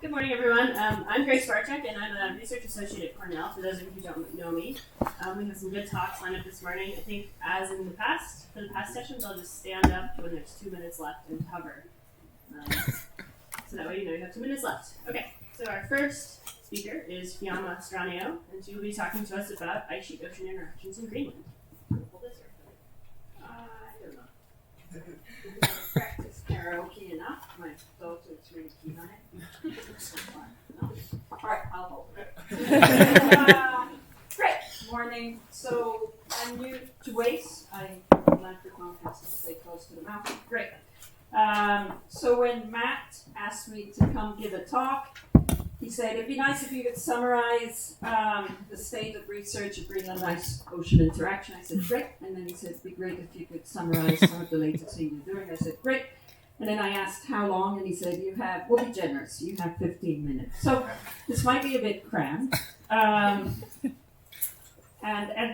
Good morning, everyone. I'm Grace Barczyk, and I'm a research associate at Cornell. For those of you who don't know me, we have some good talks lined up this morning. I think, as in the past, for the past sessions, I'll just stand up when there's 2 minutes left and hover. So that way you know you have 2 minutes left. Okay, so our first speaker is Fiamma Straneo, and she will be talking to us about ice sheet ocean interactions in Greenland. Hold this or I don't know. Practice karaoke enough. My daughter is really keen on it. No. All right, I'll hold it. Great morning. So I'm new to WAIS. I like the podcast to stay close to the mouth. Great. So when Matt asked me to come give a talk, he said it'd be nice if you could summarize the state of research of Greenland ice ocean interaction. I said, great. And then he said, it'd be great if you could summarize some of the latest things you're doing. I said, great. And then I asked how long, and he said, we'll be generous, you have 15 minutes. So this might be a bit crammed. And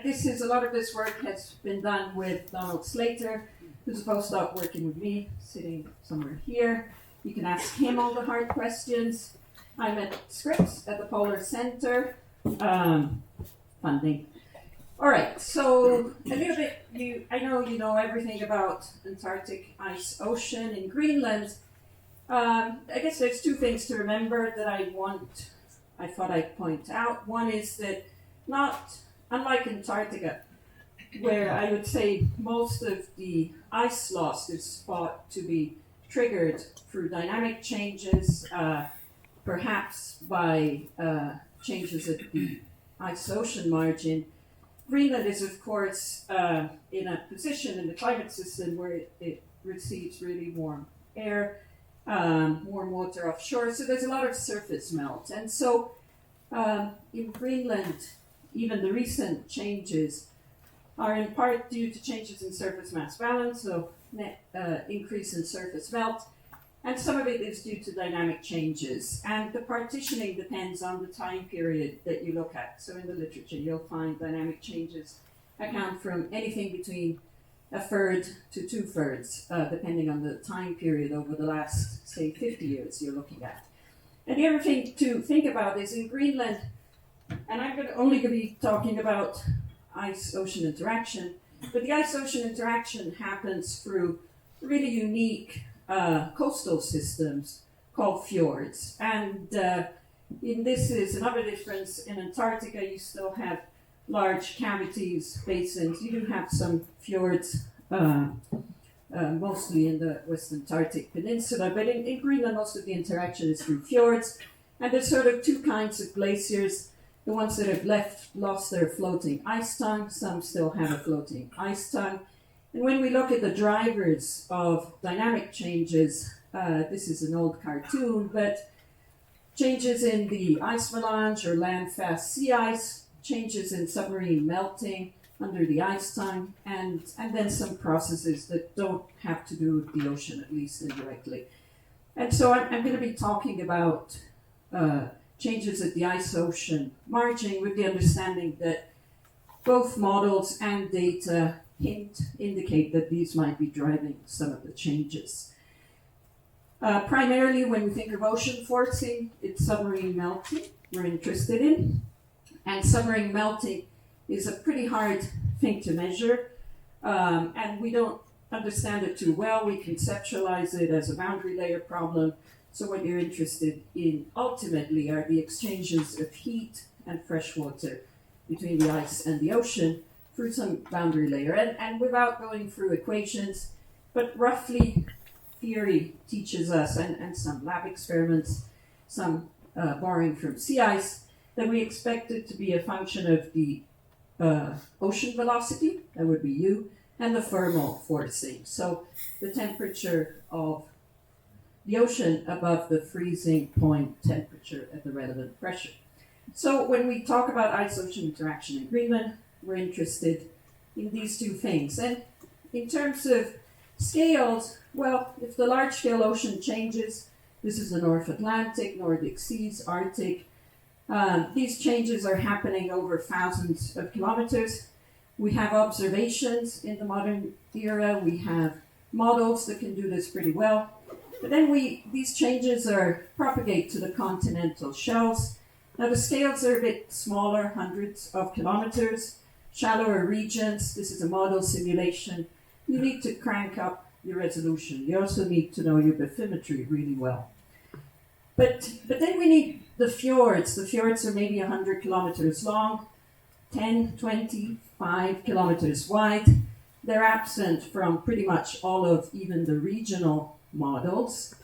this is, a lot of this work has been done with Donald Slater, who's a postdoc working with me, sitting somewhere here. You can ask him all the hard questions. I'm at Scripps at the Polar Center, funding. All right, so a little bit, I know you know everything about Antarctic ice ocean in Greenland. I guess there's two things to remember that I thought I'd point out. One is that unlike Antarctica, where I would say most of the ice loss is thought to be triggered through dynamic changes, perhaps by changes at the ice ocean margin. Greenland is, of course, in a position in the climate system where it receives really warm air, warm water offshore, so there's a lot of surface melt. And so in Greenland, even the recent changes are in part due to changes in surface mass balance, so net increase in surface melt, and some of it is due to dynamic changes. And the partitioning depends on the time period that you look at. So in the literature, you'll find dynamic changes account from anything between a third to 2/3, depending on the time period over the last, say, 50 years you're looking at. And the other thing to think about is in Greenland, and I'm only going to be talking about ice-ocean interaction, but the ice-ocean interaction happens through really unique coastal systems called fjords. And this is another difference. In Antarctica, you still have large cavities, basins. You do have some fjords, mostly in the West Antarctic Peninsula, but in Greenland, most of the interaction is through fjords. And there's sort of two kinds of glaciers. The ones that have lost their floating ice tongue, some still have a floating ice tongue. And when we look at the drivers of dynamic changes, this is an old cartoon, but changes in the ice melange or land-fast sea ice, changes in submarine melting under the ice tongue, and then some processes that don't have to do with the ocean, at least indirectly. And so I'm going to be talking about changes at the ice-ocean margin with the understanding that both models and data indicate that these might be driving some of the changes. Primarily, when we think of ocean forcing, it's submarine melting we're interested in. And submarine melting is a pretty hard thing to measure, and we don't understand it too well. We conceptualize it as a boundary layer problem. So what you're interested in ultimately are the exchanges of heat and fresh water between the ice and the ocean through some boundary layer. And without going through equations, but roughly theory teaches us, and some lab experiments, some borrowing from sea ice, that we expect it to be a function of the ocean velocity, that would be u, and the thermal forcing. So the temperature of the ocean above the freezing point temperature at the relevant pressure. So when we talk about ice-ocean interaction in Greenland, we're interested in these two things. And in terms of scales, well, if the large-scale ocean changes, this is the North Atlantic, Nordic Seas, Arctic, these changes are happening over thousands of kilometers. We have observations in the modern era. We have models that can do this pretty well. But then these changes are propagate to the continental shelves. Now the scales are a bit smaller, hundreds of kilometers, shallower regions. This is a model simulation. You need to crank up your resolution. You also need to know your bathymetry really well. But then we need the fjords. The fjords are maybe 100 kilometers long, 10, 25 kilometers wide. They're absent from pretty much all of even the regional models.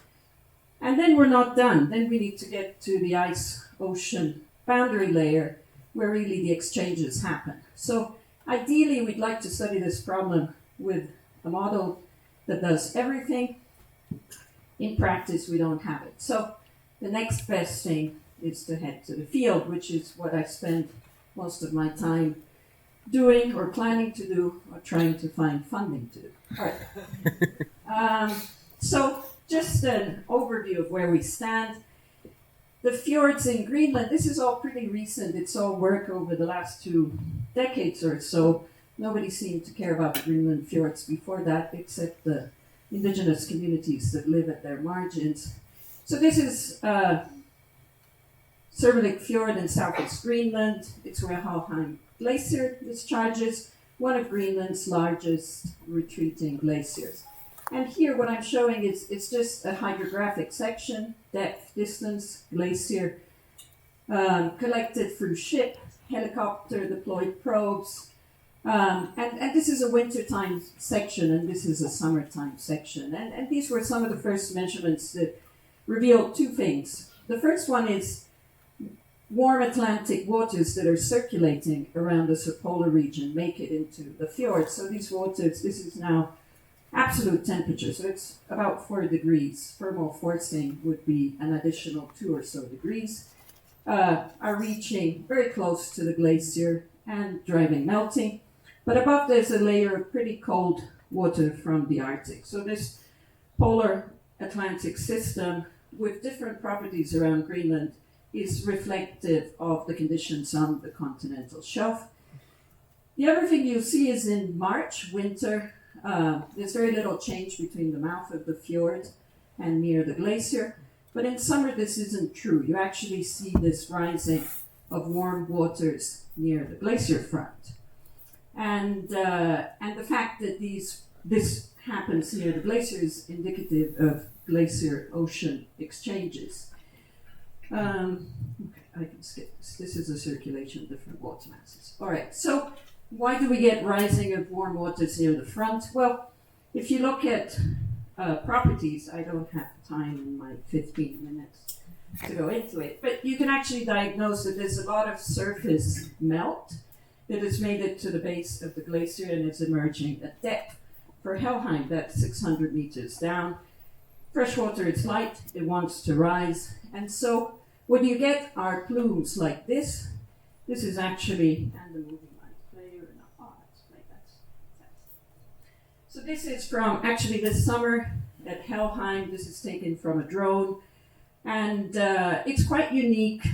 And then we're not done. Then we need to get to the ice-ocean boundary layer where really the exchanges happen. So ideally, we'd like to study this problem with a model that does everything. In practice, we don't have it. So the next best thing is to head to the field, which is what I spend most of my time doing or planning to do or trying to find funding to do. All right. So just an overview of where we stand. The fjords in Greenland, this is all pretty recent. It's all work over the last 2 decades or so. Nobody seemed to care about the Greenland fjords before that, except the indigenous communities that live at their margins. So this is Sermelik Fjord in southwest Greenland. It's where Helheim Glacier discharges, one of Greenland's largest retreating glaciers. And here what I'm showing is it's just a hydrographic section, depth, distance, glacier, collected through ship, helicopter, deployed probes. And this is a wintertime section, and this is a summertime section. And these were some of the first measurements that revealed 2 things. The first one is warm Atlantic waters that are circulating around the subpolar region make it into the fjords. So these waters, this is now absolute temperature, so it's about 4 degrees. Thermal forcing would be an additional 2 or so degrees, are reaching very close to the glacier and driving melting. But above there's a layer of pretty cold water from the Arctic. So this polar Atlantic system with different properties around Greenland is reflective of the conditions on the continental shelf. The other thing you'll see is in March, winter, there's very little change between the mouth of the fjord and near the glacier. But in summer, this isn't true. You actually see this rising of warm waters near the glacier front. And the fact that this happens near the glacier is indicative of glacier-ocean exchanges. Okay, I can skip this. This is a circulation of different water masses. All right, so why do we get rising of warm waters near the front? Well, if you look at properties, I don't have time in my 15 minutes to go into it, but you can actually diagnose that there's a lot of surface melt that has made it to the base of the glacier and is emerging at depth. For Helheim, that's 600 meters down. Freshwater is light, it wants to rise, and so what you get are plumes like this. This is actually, and the moving light player, that's like that. So this is from actually this summer at Helheim. This is taken from a drone, and it's quite unique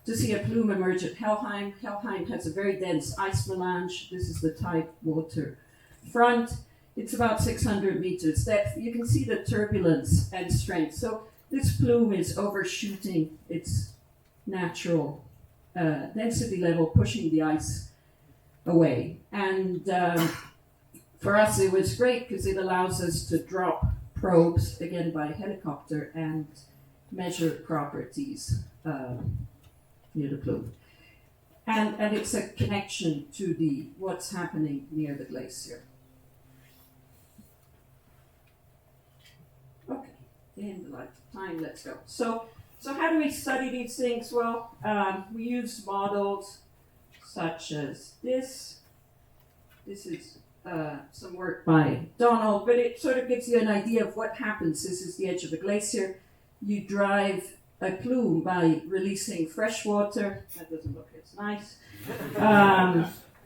to see a plume emerge at Helheim. Helheim has a very dense ice melange. This is the tide water front. It's about 600 meters depth. You can see the turbulence and strength. So this plume is overshooting its natural density level, pushing the ice away. And for us, it was great because it allows us to drop probes, again by helicopter, and measure properties near the plume. And it's a connection to what's happening near the glacier. Okay, in the light of time, let's go. So how do we study these things? Well, we use models such as this. This is some work by Donald, but it sort of gives you an idea of what happens. This is the edge of the glacier. You drive a plume by releasing fresh water. That doesn't look as nice.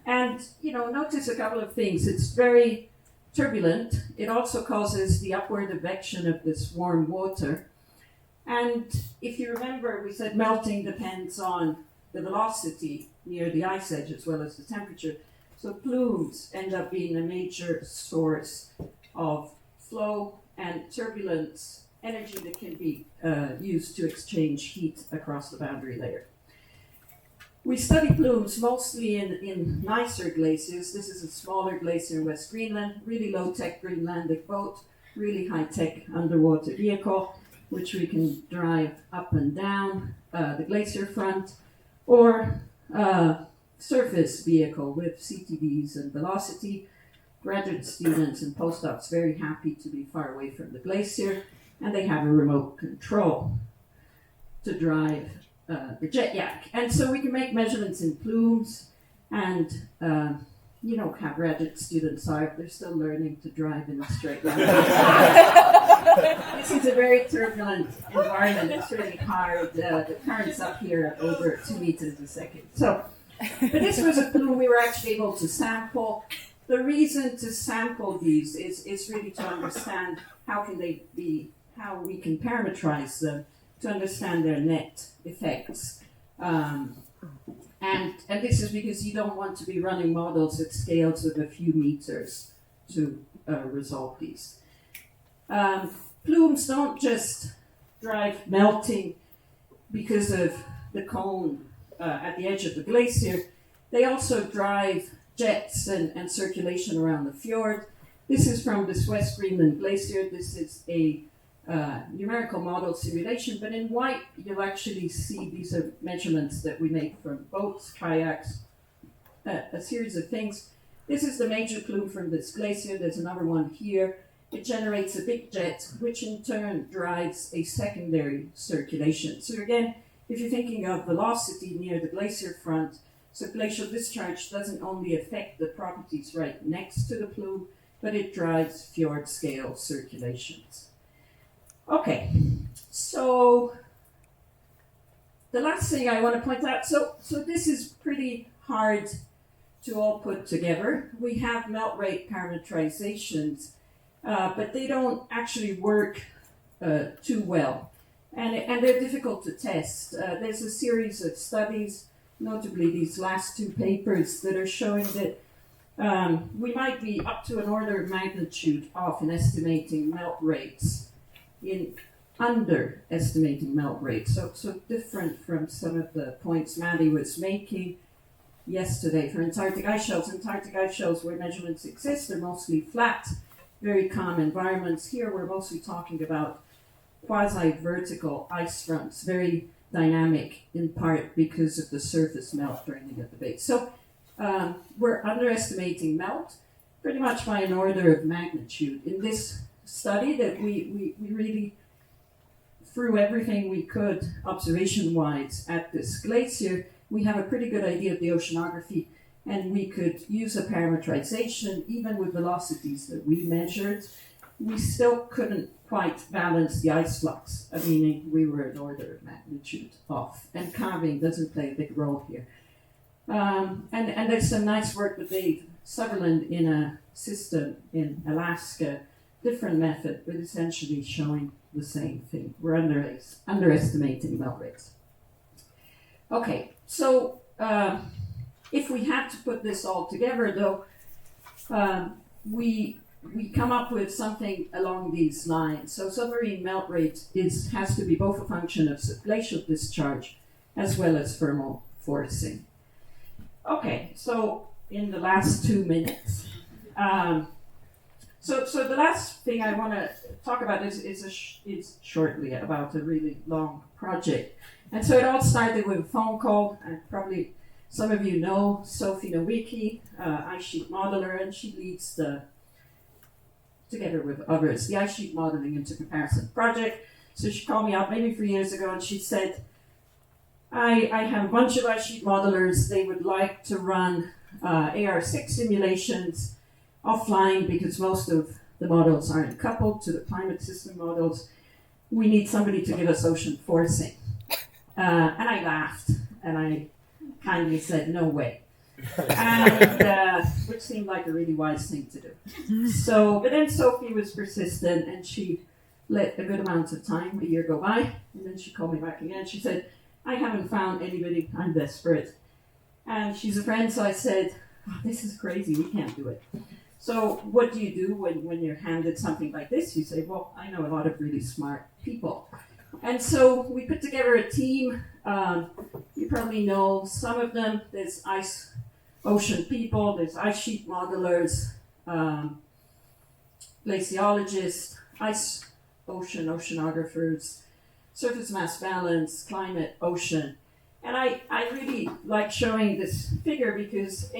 And, notice a couple of things. It's very turbulent. It also causes the upward advection of this warm water. And if you remember, we said melting depends on the velocity near the ice edge as well as the temperature. So plumes end up being a major source of flow and turbulence, energy that can be used to exchange heat across the boundary layer. We study plumes mostly in nicer glaciers. This is a smaller glacier in West Greenland, really low-tech Greenlandic boat, really high-tech underwater vehicle, which we can drive up and down the glacier front, or surface vehicle with CTVs and velocity. Graduate students and postdocs very happy to be far away from the glacier, and they have a remote control to drive the jet yak. And so we can make measurements in plumes, and you know how graduate students are, they're still learning to drive in a straight line. This is a very turbulent environment, it's really hard. The currents up here are over 2 meters a second. So, but this was a plume we were actually able to sample. The reason to sample these is really to understand how we can parameterize them to understand their net effects. And this is because you don't want to be running models at scales of a few meters to resolve these. Plumes don't just drive melting because of the cone at the edge of the glacier. They also drive jets and circulation around the fjord. This is from this West Greenland glacier. This is a numerical model simulation, but in white you'll actually see these are measurements that we make from boats, kayaks, a series of things. This is the major plume from this glacier. There's another one here. It generates a big jet, which in turn drives a secondary circulation. So again, if you're thinking of velocity near the glacier front, so glacial discharge doesn't only affect the properties right next to the plume, but it drives fjord scale circulations. Okay, so the last thing I want to point out, so this is pretty hard to all put together. We have melt rate parameterizations, but they don't actually work too well, and they're difficult to test. There's a series of studies, notably these last two papers, that are showing that we might be up to an order of magnitude off in estimating melt rates, in underestimating melt rates. So different from some of the points Maddie was making yesterday for Antarctic ice shelves. Antarctic ice shelves where measurements exist are mostly flat, very calm environments. Here we're mostly talking about quasi-vertical ice fronts, very dynamic in part because of the surface melt draining at the base. So we're underestimating melt pretty much by an order of magnitude. In this study that we really threw everything we could observation-wise at this glacier, we have a pretty good idea of the oceanography, and we could use a parameterization even with velocities that we measured. We still couldn't quite balance the ice flux, meaning we were an order of magnitude off, and calving doesn't play a big role here. And there's some nice work with Dave Sutherland in a system in Alaska, different method, but essentially showing the same thing. We're underestimating melt rates. Okay, so if we had to put this all together, though, we come up with something along these lines. So submarine melt rate has to be both a function of subglacial discharge as well as thermal forcing. Okay, so in the last 2 minutes, so the last thing I want to talk about is shortly about a really long project. And so it all started with a phone call, and probably some of you know Sophie Nowicki, ice sheet modeler, and she leads together with others, the ice sheet modeling into comparison project. So she called me up maybe 3 years ago, and she said, I have a bunch of ice sheet modelers. They would like to run AR6 simulations offline because most of the models aren't coupled to the climate system models. We need somebody to give us ocean forcing. And I laughed, and I kindly said, no way. And which seemed like a really wise thing to do. So, but then Sophie was persistent, and she let a good amount of time, a year go by, and then she called me back again. She said, I haven't found anybody, I'm desperate. And she's a friend, so I said, oh, this is crazy, we can't do it. So what do you do when you're handed something like this? You say, well, I know a lot of really smart people. And so we put together a team. You probably know some of them. There's ocean people, there's ice sheet modelers, glaciologists, oceanographers, surface mass balance, climate, ocean. And I really like showing this figure because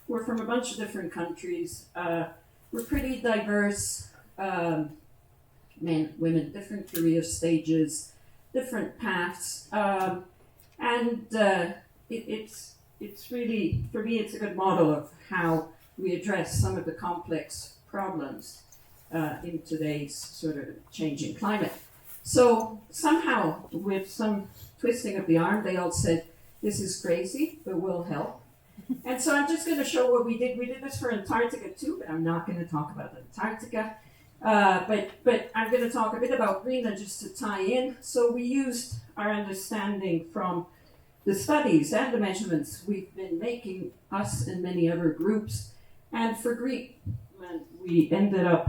we're from a bunch of different countries. We're pretty diverse, men, women, different career stages, different paths. It's really, for me, it's a good model of how we address some of the complex problems in today's sort of changing climate. So somehow, with some twisting of the arm, they all said, this is crazy, but we'll help. And so I'm just going to show what we did. We did this for Antarctica too, but I'm not going to talk about Antarctica. But I'm going to talk a bit about Greenland just to tie in. So we used our understanding from the studies and the measurements we've been making, us and many other groups. And for Greenland, we ended up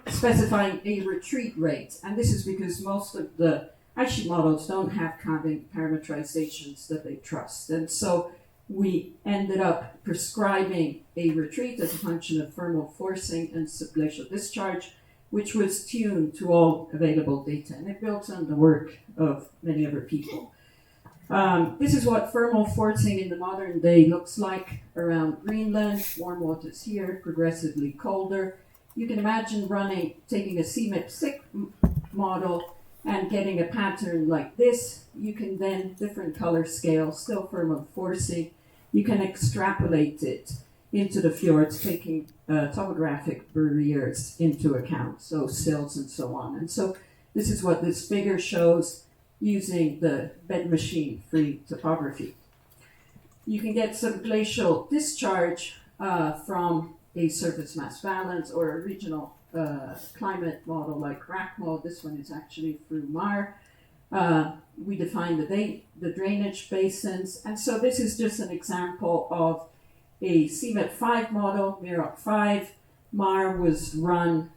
specifying a retreat rate. And this is because most of the ice sheet models don't have calving parameterizations that they trust. And so we ended up prescribing a retreat as a function of thermal forcing and subglacial discharge, which was tuned to all available data. And it built on the work of many other people. This is what thermal forcing in the modern day looks like around Greenland. Warm waters here, progressively colder. You can imagine taking a CMIP-6 model and getting a pattern like this. You can then, different color scale, still thermal forcing, you can extrapolate it into the fjords, taking topographic barriers into account, so sills and so on. And so this is what this figure shows using the bed machine-free topography. You can get some glacial discharge from a surface mass balance or a regional climate model like RACMO. This one is actually through MAR. We define the drainage basins. And so this is just an example of a CMIP-5 model, MEROC-5. MAR was run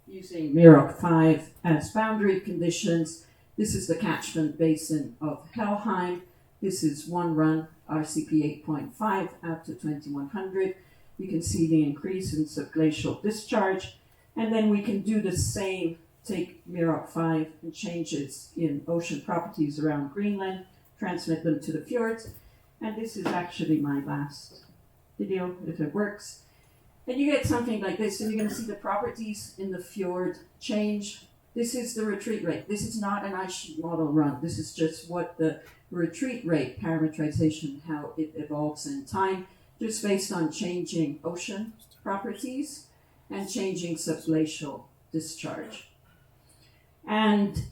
using MEROC-5 as boundary conditions. This is the catchment basin of Helheim. This is one run, RCP 8.5 out to 2100. You can see the increase in subglacial discharge. And then we can do the same, take MEROC-5 and changes in ocean properties around Greenland, transmit them to the fjords. And this is actually my last video, if it works. And you get something like this. So you're going to see the properties in the fjord change. This is the retreat rate. This is not an ice sheet model run. This is just what the retreat rate parameterization, how it evolves in time, just based on changing ocean properties and changing subglacial discharge. And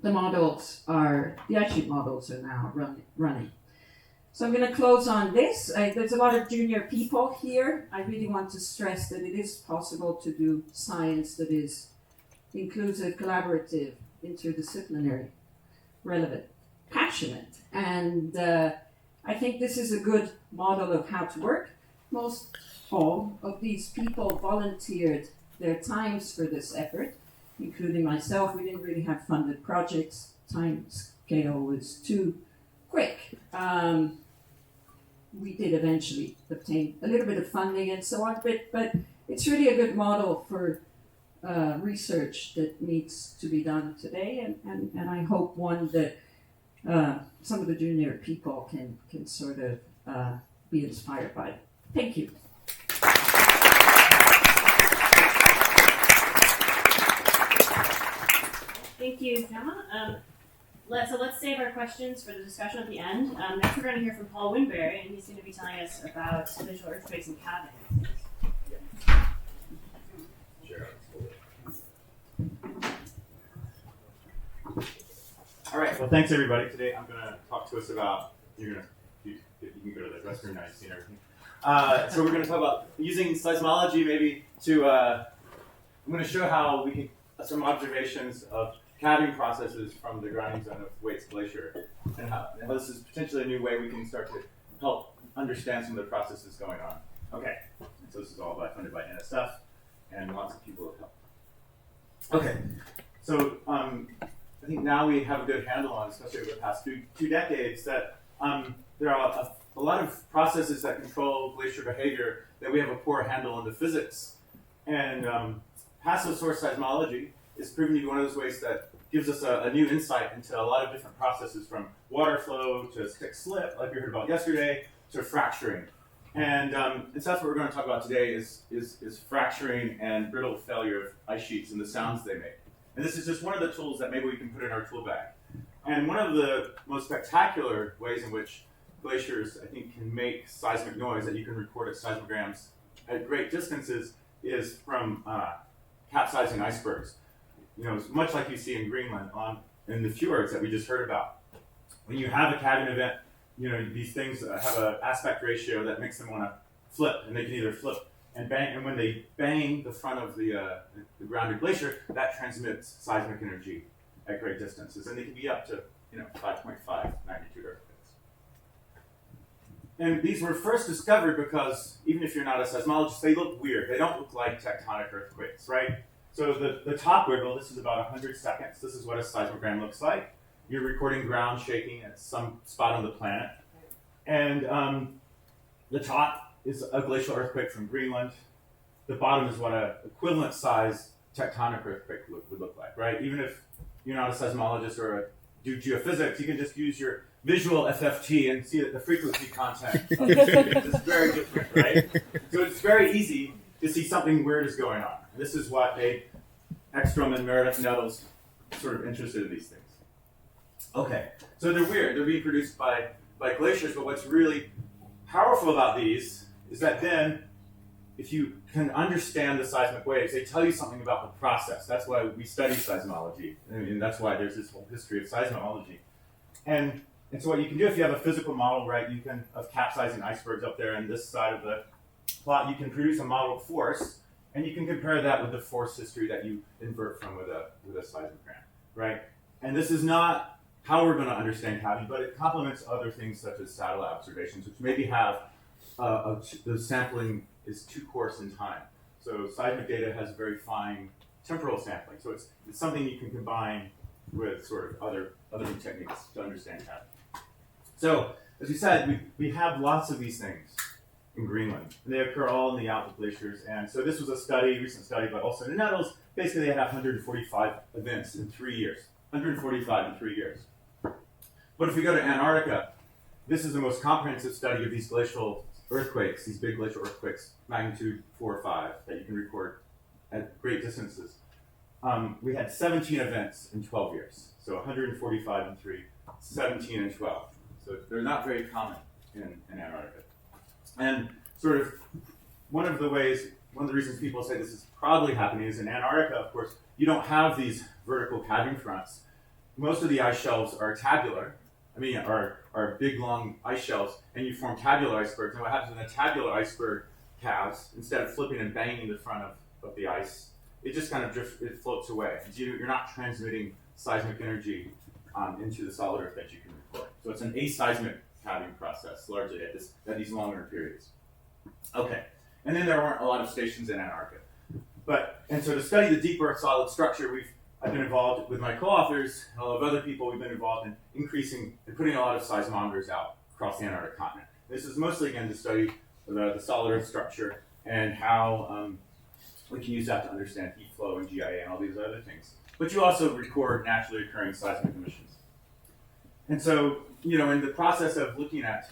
the ice sheet models are now running. So I'm going to close on this. There's a lot of junior people here. I really want to stress that it is possible to do science that is inclusive, collaborative, interdisciplinary, relevant, passionate. And I think this is a good model of how to work. Most all of these people volunteered their times for this effort, including myself. We didn't really have funded projects. Time scale was too quick. We did eventually obtain a little bit of funding and so on, but it's really a good model for research that needs to be done today, and I hope one that some of the junior people can sort of be inspired by. Thank you. Thank you, Fiamma. Let's save our questions for the discussion at the end. Next we're going to hear from Paul Winberry, and he's going to be telling us about visual earthquakes and calving. All right, well, thanks everybody. Today I'm going to talk to us about, you can go to the restroom now, you've seen everything. So we're going to talk about using seismology maybe to, I'm going to show how we can, some observations of calving processes from the grounding zone of Waits Glacier, and how this is potentially a new way we can start to help understand some of the processes going on. Okay, so this is all funded by NSF, and lots of people have helped. Okay, so I think now we have a good handle on, especially over the past two decades, that there are a lot of processes that control glacier behavior that we have a poor handle on the physics. And passive source seismology is proven to be one of those ways that gives us a new insight into a lot of different processes, from water flow to stick slip, like we heard about yesterday, to fracturing. And so that's what we're going to talk about today is fracturing and brittle failure of ice sheets and the sounds they make. And this is just one of the tools that maybe we can put in our tool bag. And one of the most spectacular ways in which glaciers, I think, can make seismic noise that you can record at seismograms at great distances is from capsizing icebergs. You know, much like you see in Greenland in the fjords that we just heard about. When you have a calving event, you know, these things have an aspect ratio that makes them want to flip, and they can either flip and bang, and when they bang the front of the grounded glacier, that transmits seismic energy at great distances, and they can be up to 5.5 magnitude earthquakes. And these were first discovered because even if you're not a seismologist, they look weird. They don't look like tectonic earthquakes, right? So the top wiggle, this is about 100 seconds. This is what a seismogram looks like. You're recording ground shaking at some spot on the planet. And the top is a glacial earthquake from Greenland. The bottom is what an equivalent size tectonic earthquake would look like, right? Even if you're not a seismologist or do geophysics, you can just use your visual FFT and see that the frequency content of this is very different, right? So it's very easy to see something weird is going on. This is what made Ekstrom and Meredith Nettles sort of interested in these things. Okay, so they're weird. They're being produced by glaciers, but what's really powerful about these is that then, if you can understand the seismic waves, they tell you something about the process. That's why we study seismology, and that's why there's this whole history of seismology. And so what you can do if you have a physical model, right, you can, of capsizing icebergs up there on this side of the plot, you can produce a model of force, and you can compare that with the force history that you invert from with a seismogram, right? And this is not how we're going to understand calving, but it complements other things such as satellite observations, which maybe have the sampling is too coarse in time. So seismic data has very fine temporal sampling. So it's something you can combine with sort of other techniques to understand calving. So as we said, we have lots of these things in Greenland. And they occur all in the outlet glaciers. And so this was a study, recent study by Olsen and Nettles. Basically, they had 145 events in 3 years. 145 in 3 years. But if we go to Antarctica, this is the most comprehensive study of these glacial earthquakes, these big glacial earthquakes, magnitude 4 or 5, that you can record at great distances. We had 17 events in 12 years. So 145 in 3, 17 in 12. So they're not very common in Antarctica. And sort of one of the reasons people say this is probably happening is in Antarctica, of course, you don't have these vertical calving fronts. Most of the ice shelves are tabular. Are big, long ice shelves, and you form tabular icebergs. And what happens when a tabular iceberg calves, instead of flipping and banging the front of the ice, it just kind of drifts, it floats away. You're not transmitting seismic energy into the solid earth that you can record. So it's an aseismic calving process, largely at these longer periods. Okay, and then there aren't a lot of stations in Antarctica. And so to study the deep earth solid structure, I've been involved with my co-authors and a lot of other people. We've been involved in increasing and putting a lot of seismometers out across the Antarctic continent. This is mostly, again, to study the solid earth structure and how we can use that to understand heat flow and GIA and all these other things. But you also record naturally occurring seismic emissions. And so, in the process of looking at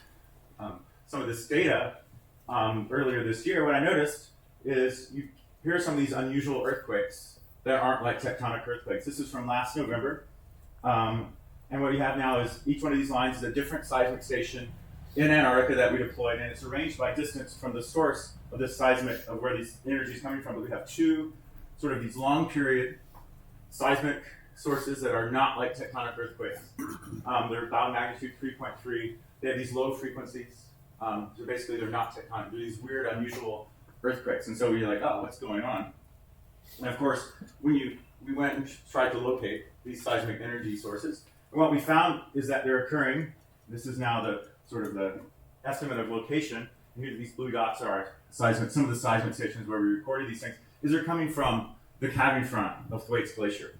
some of this data earlier this year, what I noticed is here are some of these unusual earthquakes that aren't like tectonic earthquakes. This is from last November. And what we have now is each one of these lines is a different seismic station in Antarctica that we deployed, and it's arranged by distance from the source of this seismic, of where these energy is coming from. But we have two sort of these long period seismic sources that are not like tectonic earthquakes. They're about magnitude 3.3. They have these low frequencies. So basically they're not tectonic. They're these weird, unusual earthquakes. And so we're like, oh, what's going on? And of course, we went and tried to locate these seismic energy sources. And what we found is that they're occurring. This is now the estimate of location. And here these blue dots are seismic, some of the seismic stations where we recorded these things. Is they're coming from the cavern front of Thwaites Glacier.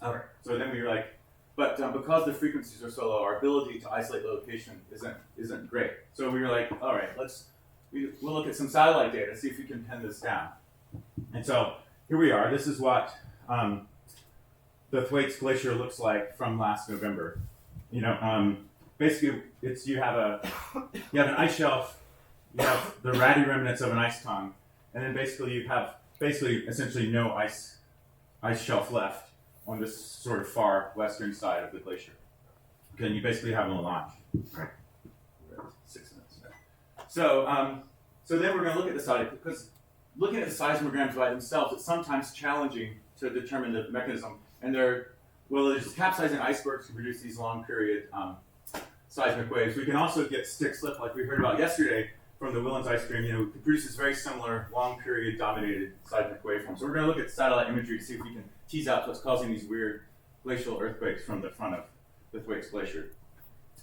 Okay. So then we were like, but because the frequencies are so low, our ability to isolate location isn't great. So we were like, all right, we'll look at some satellite data, see if we can pin this down. And so here we are. This is what the Thwaites Glacier looks like from last November. Basically, you have an ice shelf, you have the ratty remnants of an ice tongue, and then basically you have essentially no ice shelf left on this sort of far western side of the glacier. Okay, and you basically have a launch. Right. 6 minutes. So then we're going to look at the side, because looking at the seismograms by themselves, it's sometimes challenging to determine the mechanism. And there's capsizing icebergs can produce these long period seismic waves. We can also get stick slip, like we heard about yesterday from the Willans ice stream. It produces very similar long period dominated seismic waveforms. So we're going to look at satellite imagery to see if we can tease out what's causing these weird glacial earthquakes from the front of the Thwaites Glacier.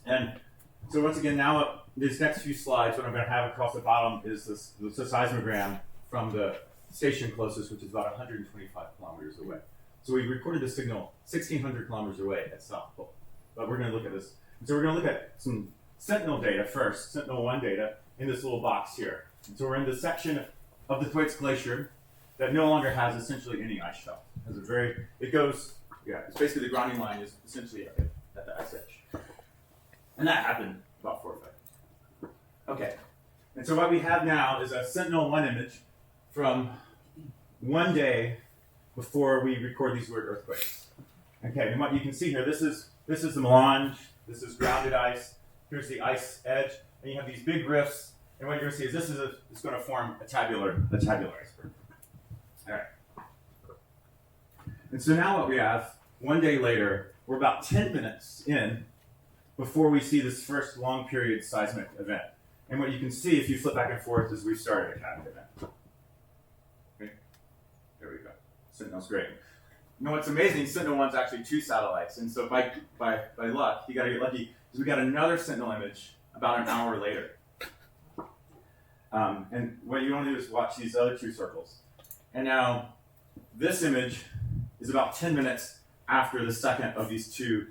And so once again, now these next few slides, what I'm going to have across the bottom is the seismogram from the station closest, which is about 125 kilometers away. So we recorded the signal 1,600 kilometers away at South Pole. But we're going to look at this. And so we're going to look at some Sentinel data first, Sentinel-1 data, in this little box here. And so we're in the section of the Thwaites Glacier that no longer has essentially any ice shelf. It's basically the grounding line is essentially at the ice edge. And that happened about 4 or 5. Okay. And so what we have now is a Sentinel-1 image from 1 day before we record these weird earthquakes. Okay, and what you can see here, this is the melange, this is grounded ice, here's the ice edge, and you have these big rifts, and what you're going to see is it's going to form a tabular iceberg. All right. And so now what we have, 1 day later, we're about 10 minutes in before we see this first long period seismic event. And what you can see if you flip back and forth is we've started a cavern event. Okay, there we go. Sentinel's great. What's amazing, Sentinel-1's actually 2 satellites, and so by luck, you got to get lucky, because we got another Sentinel image about an hour later. And what you want to do is watch these other 2 circles. And now, this image is about 10 minutes after the second of these two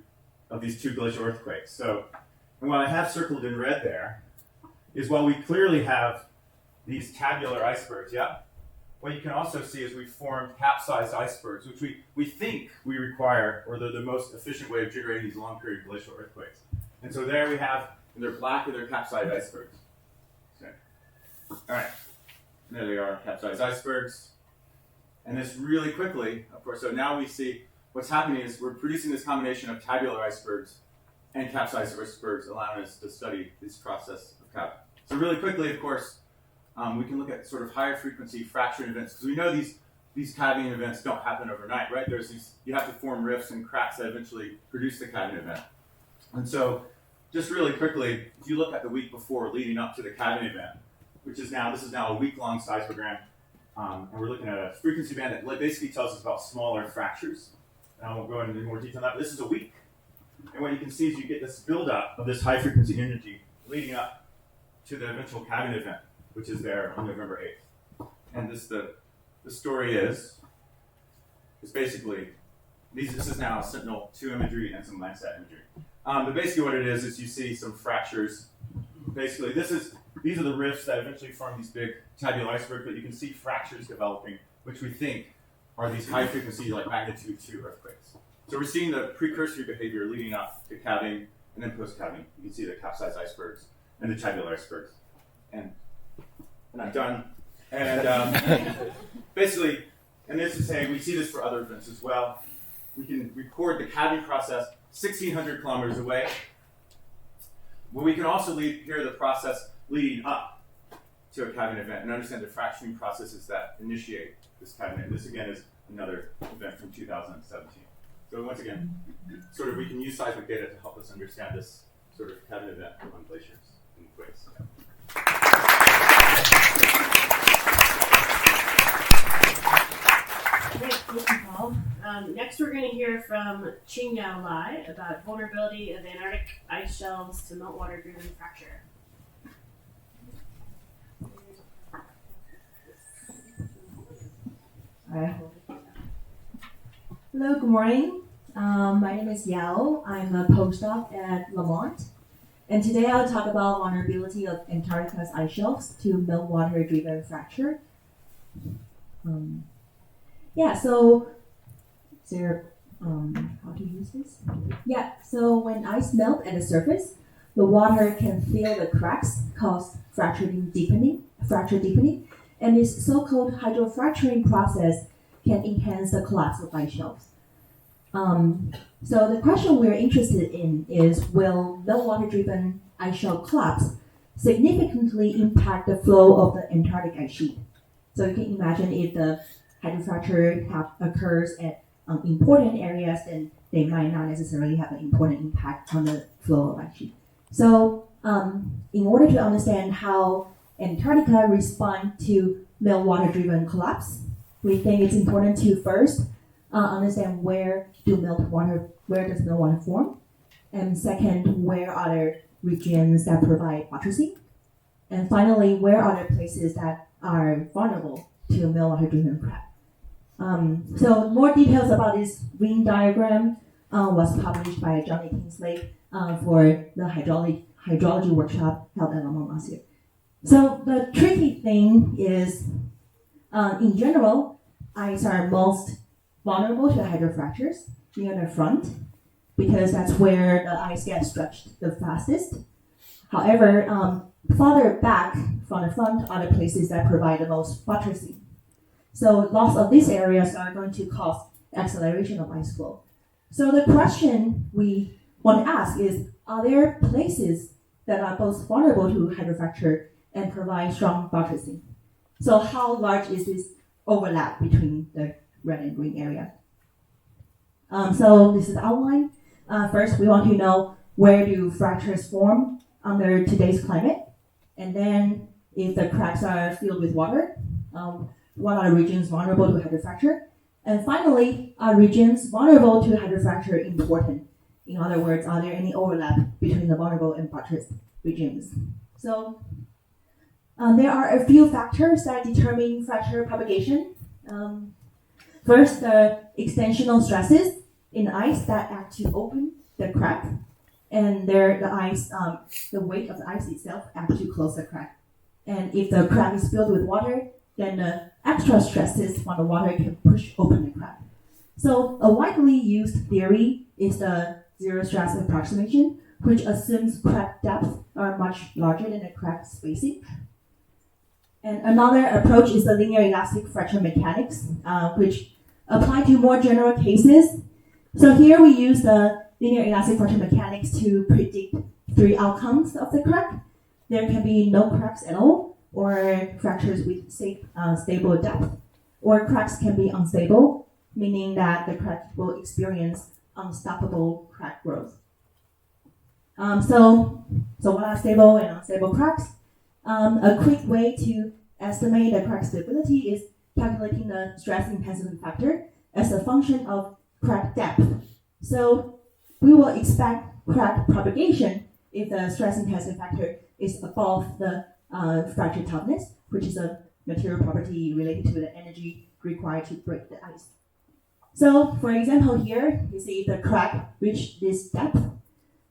glacial earthquakes. So, and what I have circled in red there is while we clearly have these tabular icebergs, what you can also see is we formed capsized icebergs, which we think we require, or they're the most efficient way of generating these long period glacial earthquakes. And so there we have, and they're black and they're capsized icebergs. Okay. All right, and there they are, capsized icebergs. And this really quickly, of course, so now we see what's happening is we're producing this combination of tabular icebergs and capsized icebergs, allowing us to study this process of cap. So really quickly, of course, we can look at sort of higher frequency fracturing events, because we know these calving events don't happen overnight, right? You have to form rifts and cracks that eventually produce the calving event. And so just really quickly, if you look at the week before leading up to the calving event, this is now a week-long seismogram, and we're looking at a frequency band that basically tells us about smaller fractures. And I won't go into more detail on that, but this is a week. And what you can see is you get this buildup of this high frequency energy leading up to the eventual calving event, which is there on November 8th. And the story is basically, this is now Sentinel-2 imagery and some Landsat imagery. But basically what it is you see some fractures. Basically, these are the rifts that eventually form these big tabular icebergs, but you can see fractures developing, which we think are these high frequency, like magnitude 2 earthquakes. So we're seeing the precursory behavior leading up to calving, and then post-calving. You can see the capsized icebergs and the tabular icebergs. And I'm done. And basically, and this is saying we see this for other events as well. We can record the calving process 1,600 kilometers away. But we can also hear the process leading up to a calving event and understand the fracturing processes that initiate this calving event. This again is another event from 2017. So once again, sort of we can use seismic data to help us understand this sort of calving event on glaciers and quakes. Great, thank you, Paul. Next, we're going to hear from Ching-Yao about vulnerability of Antarctic ice shelves to meltwater-driven fracture. Alright. Hello, good morning. My name is Yao. I'm a postdoc at Lamont. And today I'll talk about vulnerability of Antarctica's ice shelves to meltwater-driven fracture. So is there how to use this? Yeah, so when ice melts at the surface, the water can fill the cracks, cause fracture deepening, and this so-called hydrofracturing process can enhance the collapse of ice shelves. So the question we're interested in is, will meltwater-driven ice shelf collapse significantly impact the flow of the Antarctic ice sheet? So you can imagine if the hydrofracture occurs at important areas, then they might not necessarily have an important impact on the flow of ice sheet. So in order to understand how Antarctica responds to meltwater-driven collapse, we think it's important to first understand where does meltwater form, and second, where are there regions that provide water sink, and finally, where are there places that are vulnerable to meltwater-driven crack. So more details about this Venn diagram was published by Johnny Kingsley for the hydrology workshop held at Lamont last year. So the tricky thing is, in general, ice are most vulnerable to hydrofractures near the front because that's where the ice gets stretched the fastest. However, farther back from the front are the places that provide the most water sink. So lots of these areas are going to cause acceleration of ice flow. So the question we want to ask is, are there places that are both vulnerable to hydrofracture and provide strong water sink? So how large is this overlap between the red and green area? So this is the outline. First, we want to know where do fractures form under today's climate, and then if the cracks are filled with water, what are the regions vulnerable to hydrofracture? And finally, are regions vulnerable to hydrofracture important? In other words, are there any overlap between the vulnerable and buttressed regions? So there are a few factors that determine fracture propagation. First, the extensional stresses in ice that act to open the crack, and the weight of the ice itself acts to close the crack. And if the crack is filled with water, then the extra stresses from the water can push open the crack. So a widely used theory is the zero stress approximation, which assumes crack depths are much larger than the crack spacing. And another approach is the linear elastic fracture mechanics, which apply to more general cases. So here we use the linear elastic fracture mechanics to predict three outcomes of the crack. There can be no cracks at all, or fractures with stable depth, or cracks can be unstable, meaning that the crack will experience unstoppable crack growth. So what are stable and unstable cracks? A quick way to estimate the crack stability is calculating the stress intensity factor as a function of crack depth. So we will expect crack propagation if the stress intensity factor is above the fracture toughness, which is a material property related to the energy required to break the ice. So for example here, you see the crack reached this depth.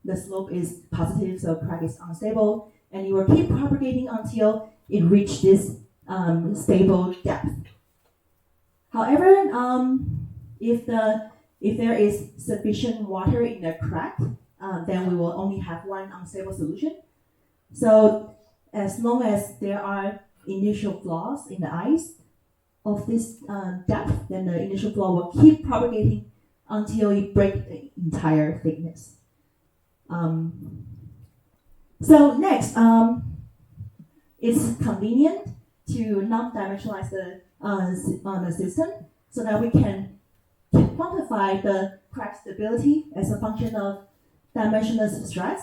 The slope is positive, so crack is unstable, and you will keep propagating until it reaches this stable depth. However, if there is sufficient water in the crack, then we will only have one unstable solution. So as long as there are initial flaws in the ice of this depth, then the initial flaw will keep propagating until it breaks the entire thickness. So next, it's convenient to not dimensionalize the system so that we can quantify the crack stability as a function of dimensionless stress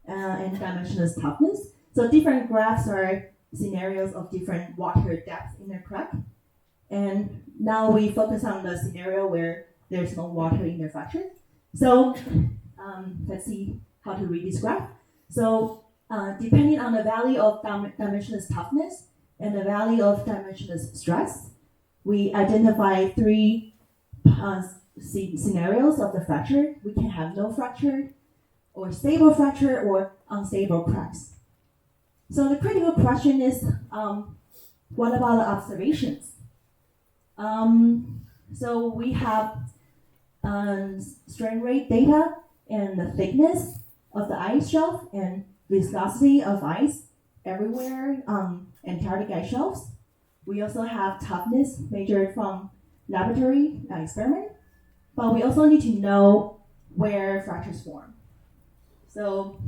and dimensionless toughness. So different graphs are scenarios of different water depth in the crack. And now we focus on the scenario where there's no water in the fracture. So let's see how to read this graph. So depending on the value of dimensionless toughness and the value of dimensionless stress, we identify three scenarios of the fracture. We can have no fracture, or stable fracture, or unstable cracks. So the critical question is, what about the observations? So we have strain rate data and the thickness of the ice shelf and viscosity of ice everywhere on Antarctic ice shelves. We also have toughness measured from laboratory experiment, but we also need to know where fractures form. So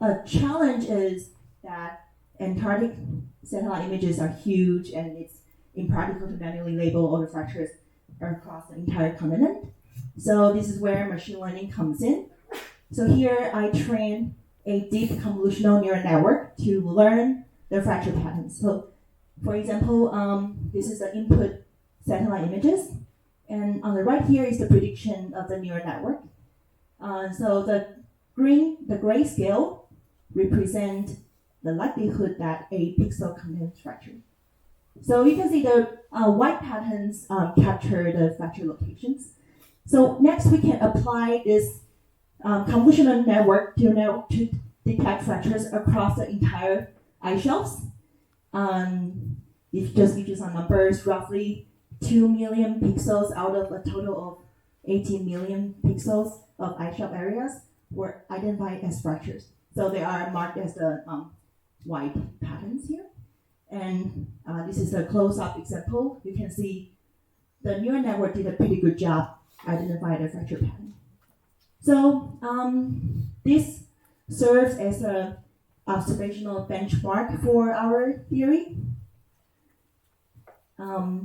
a challenge is that Antarctic satellite images are huge and it's impractical to manually label all the fractures across the entire continent. So this is where machine learning comes in. So here I train a deep convolutional neural network to learn the fracture patterns. So for example, this is the input satellite images, and on the right here is the prediction of the neural network. So the gray scale represent the likelihood that a pixel contains fracture. So you can see the white patterns capture the fracture locations. So next we can apply this convolutional network to detect fractures across the entire ice shelves. If just give you some numbers, roughly 2 million pixels out of a total of 18 million pixels of ice shelf areas were identified as fractures. So they are marked as the white patterns here. And this is a close-up example. You can see the neural network did a pretty good job identifying the fracture pattern. So this serves as an observational benchmark for our theory.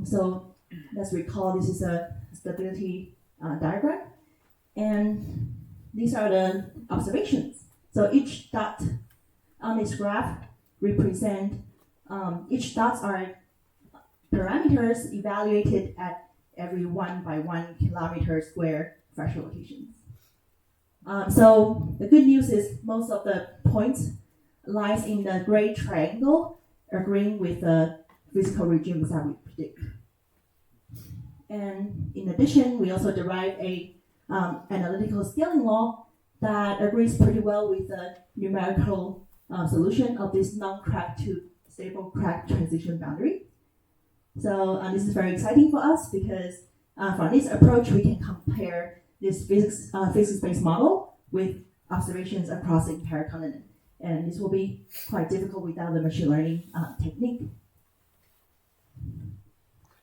So let's recall this is a stability diagram. And these are the observations. So each dot on this graph represent, each dots are parameters evaluated at every 1 by 1 kilometer square fracture locations. So the good news is most of the points lies in the gray triangle, agreeing with the physical regimes that we predict. And in addition, we also derive a analytical scaling law that agrees pretty well with the numerical solution of this non-crack to stable crack transition boundary. So this is very exciting for us because from this approach, we can compare this physics-based model with observations across the entire continent. And this will be quite difficult without the machine learning technique.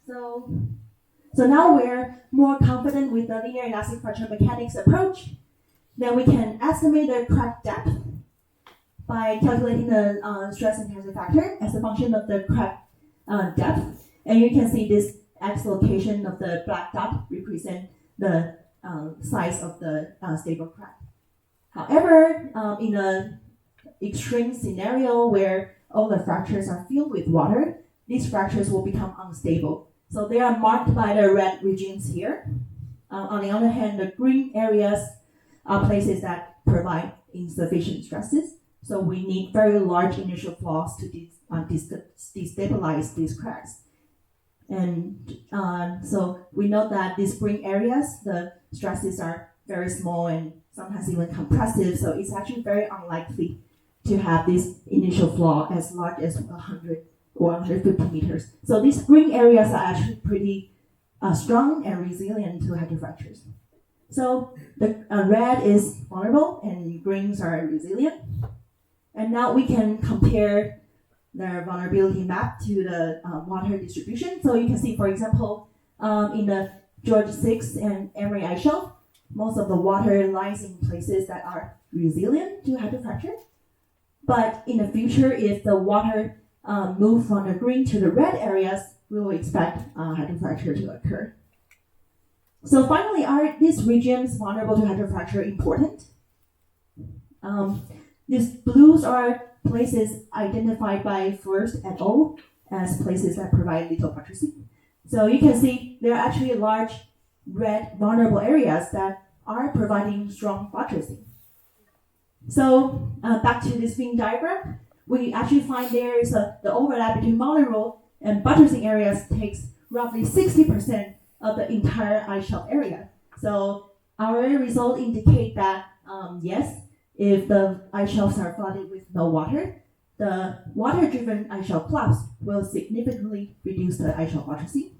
So now we're more confident with the linear elastic fracture mechanics approach. Then we can estimate the crack depth by calculating the stress intensity factor as a function of the crack depth. And you can see this x location of the black dot represent the size of the stable crack. However, in an extreme scenario where all the fractures are filled with water, these fractures will become unstable. So they are marked by the red regions here. On the other hand, the green areas are places that provide insufficient stresses. So we need very large initial flaws to destabilize these cracks. And so we know that these green areas, the stresses are very small and sometimes even compressive. So it's actually very unlikely to have this initial flaw as large as 100 or 150 meters. So these green areas are actually pretty strong and resilient to hydrofractures. So the red is vulnerable and greens are resilient. And now we can compare their vulnerability map to the water distribution. So you can see, for example, in the George VI and Emery ice shelf, most of the water lies in places that are resilient to hydrofracture. But in the future, if the water move from the green to the red areas, we will expect hydrofracture to occur. So finally, are these regions vulnerable to hydrofracture important? These blues are places identified by First et al. As places that provide little fracture. So you can see there are actually large red vulnerable areas that are providing strong fracture. So back to this Venn diagram, we actually find there is the overlap between vulnerable and buttressing areas takes roughly 60% of the entire ice shelf area. So our results indicate that yes, if the ice shelves are flooded with no water, the water-driven ice shelf collapse will significantly reduce the ice shelf buttressing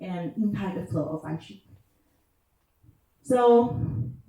and impact the flow of ice sheet. So,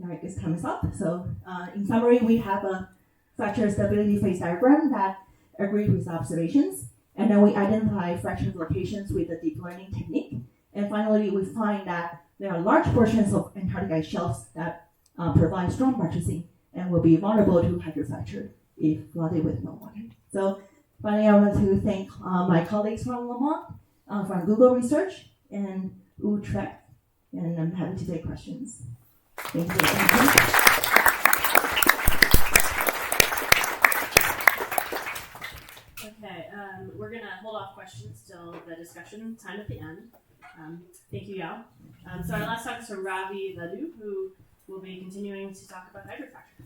I guess time is up. So, in summary, we have a fracture stability phase diagram that agrees with observations, and then we identify fracture locations with the deep learning technique. And finally, we find that there are large portions of Antarctic ice shelves that provide strong buttressing and will be vulnerable to hydrofracture if flooded with no water. So finally, I want to thank my colleagues from Lamont, from Google Research, and Utrecht, and I'm happy to take questions. Thank you. Okay, we're gonna hold off questions till the discussion time at the end. Thank you, Yao. So our last talk is from Ravindra, who will be continuing to talk about hydrofracture.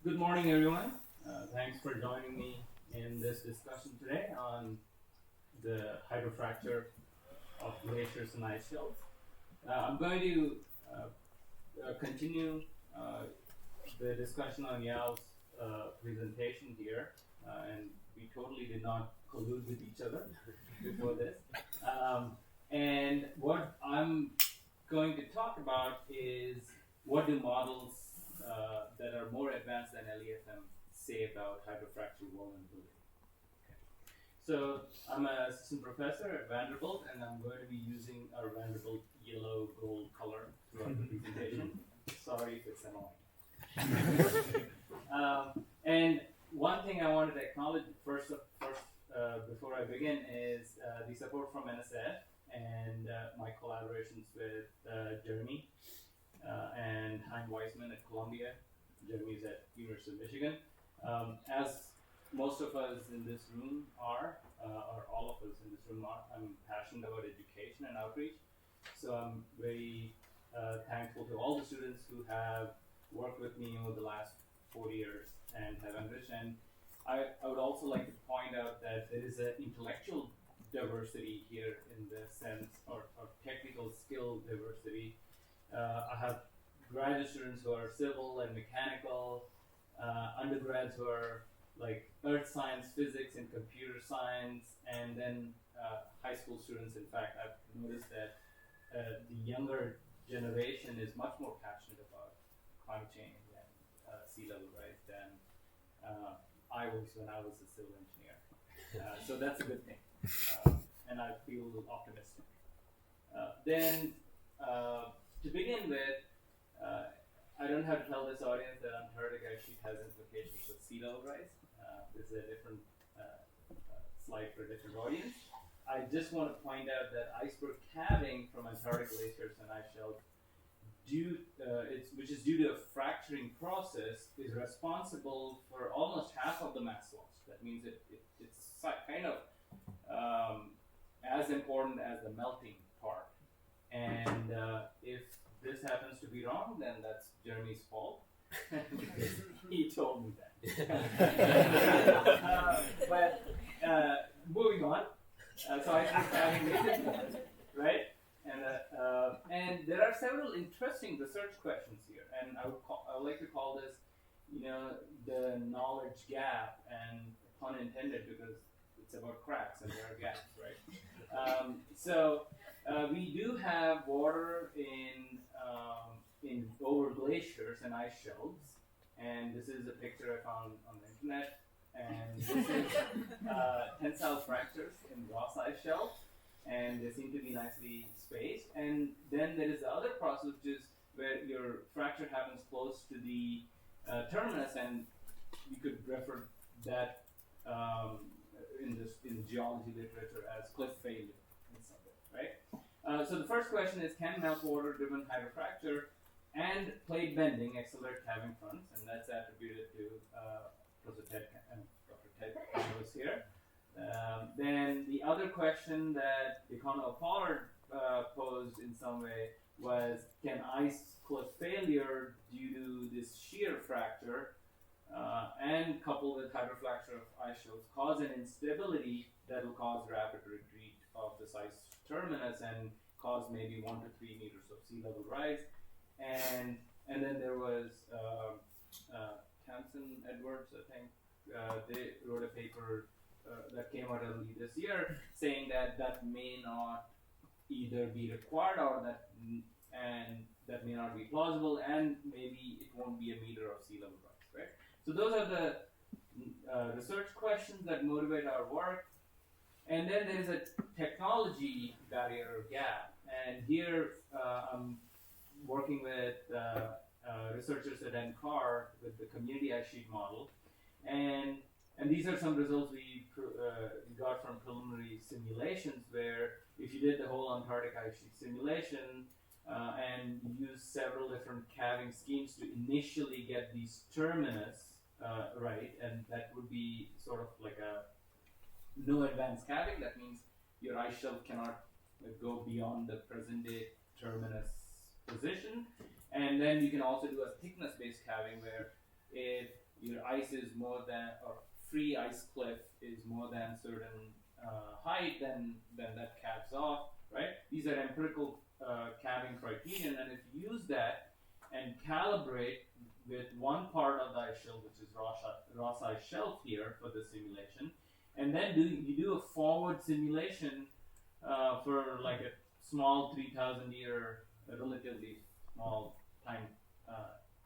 Good morning, everyone. Thanks for joining me in this discussion today on the hydrofracture of glaciers and ice shelves. I'm going to continue the discussion on Yao's presentation here, and we totally did not collude with each other before this. And what I'm going to talk about is what do models that are more advanced than LEFM say about hydrofracture vulnerability. Okay. So I'm an assistant professor at Vanderbilt, and I'm going to be using our Vanderbilt yellow gold color throughout the presentation. Sorry if it's annoying. And one thing I wanted to acknowledge first before I begin is the support from NSF and my collaborations with Jeremy and Hein Weissman at Columbia. Jeremy's at University of Michigan. As most of us in this room are, or all of us in this room are, I'm passionate about education and outreach. So I'm very thankful to all the students who have worked with me over the last 4 years and have enriched. And I would also like to point out that there is an intellectual diversity here in the sense, or technical skill diversity. I have graduate students who are civil and mechanical, undergrads who are like earth science, physics, and computer science, and then high school students. In fact, I've noticed that the younger generation is much more passionate about climate change and sea level rise than I was when I was a civil engineer. So that's a good thing, and I feel optimistic. Then, to begin with, I don't have to tell this audience that Antarctic ice sheet has implications with sea level rise. This is a different slide for a different audience. I just want to point out that iceberg calving from Antarctic glaciers and ice shelves, which is due to a fracturing process, is responsible for almost half of the mass loss. That means it's kind of as important as the melting part. And if this happens to be wrong, then that's Jeremy's fault. He told me that. But moving on. So I think having right? And there are several interesting research questions here, and I would like to call this, the knowledge gap, and pun intended because it's about cracks and there are gaps, right? So we do have water in over glaciers and ice shelves, and this is a picture I found on the internet, and this is tensile fractures in Ross ice shelf, and they seem to be nicely spaced. And then there is the other process, which is where your fracture happens close to the terminus, and you could refer that in the geology literature as cliff failure in some way, right? So the first question is, can meltwater-driven hydrofracture and plate bending accelerate calving fronts? And that's attributed to Professor Ted and Dr. Ted Campos here. Then the other question that Econo Pollard posed in some way was, can ice cliff failure due to this shear fracture and coupled with hydrofracture of ice shelves cause an instability that will cause rapid retreat of this ice terminus and cause maybe 1 to 3 meters of sea level rise. And then there was Campson Edwards, I think, they wrote a paper that came out early this year saying that may not either be required or that may not be plausible, and maybe it won't be a meter of sea level rise, right? So those are the research questions that motivate our work. And then there is a technology barrier or gap. And here I'm working with researchers at NCAR with the community ice sheet model. And these are some results we got from preliminary simulations where if you did the whole Antarctic ice sheet simulation and you use several different calving schemes to initially get these terminus right, and that would be sort of like a no advanced calving. That means your ice shelf cannot go beyond the present day terminus position. And then you can also do a thickness based calving where if your ice is more than, or free ice cliff is more than certain height, then that calves off, right? These are empirical calving criterion, and if you use that and calibrate with one part of the ice shelf, which is Ross ice shelf here for the simulation, and then you do a forward simulation for like a small 3,000 year, relatively small time,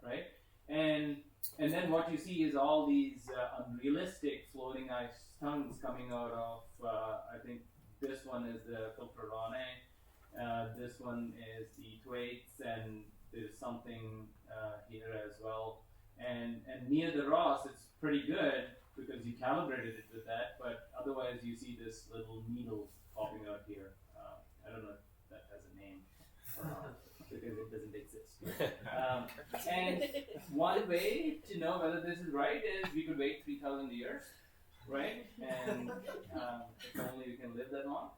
right? And then what you see is all these unrealistic floating ice tongues coming out of, I think this one is the Filtrone, this one is the Thwaites, and there's something here as well. And near the Ross, it's pretty good because you calibrated it with that, but otherwise you see this little needle popping out here. I don't know if that has a name or not, because it doesn't exist. And one way to know whether this is right is we could wait 3,000 years, right? And if only we can live that long.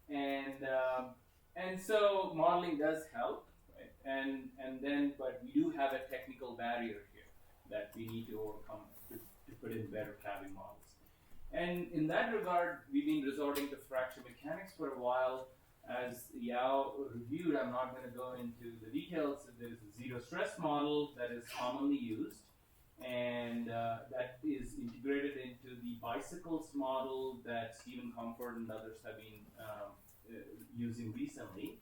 And so modeling does help, right? And then, but we do have a technical barrier here that we need to overcome to put in better calving models. And in that regard, we've been resorting to fracture mechanics for a while. As Yao reviewed, I'm not going to go into the details. There's a zero stress model that is commonly used, and that is integrated into the bicycles model that Stephen Comfort and others have been using recently.